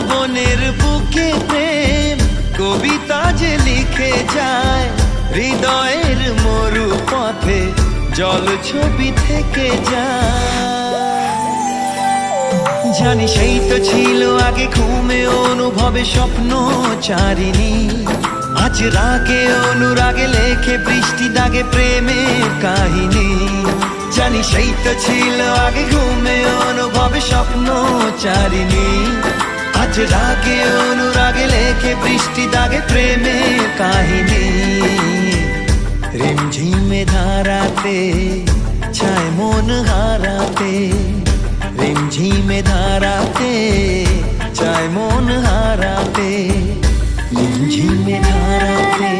বনের বুকে প্রেম কবিতা যে লিখে যায়, হৃদয়ের মরু পথে জল ছবি থেকে যায়। জানি সেই তো ছিল আগে ঘুমে অনুভবে স্বপ্ন চারিণী, আজ রাগে অনুরাগে লেখে বৃষ্টি দাগে প্রেমের কাহিনী। জানি সেই তো ছিল আগে ঘুমে অনুভবে স্বপ্ন চারিণী, আজ রাগে অনুরাগে লেখে বৃষ্টি দাগে প্রেমের কাহিনী। রিমঝিমে ধারাতে ছায় মন হারাতে, রিমঝিমে ধারাতে চায় মন হারাতে, রিমঝিমে ধারাতে।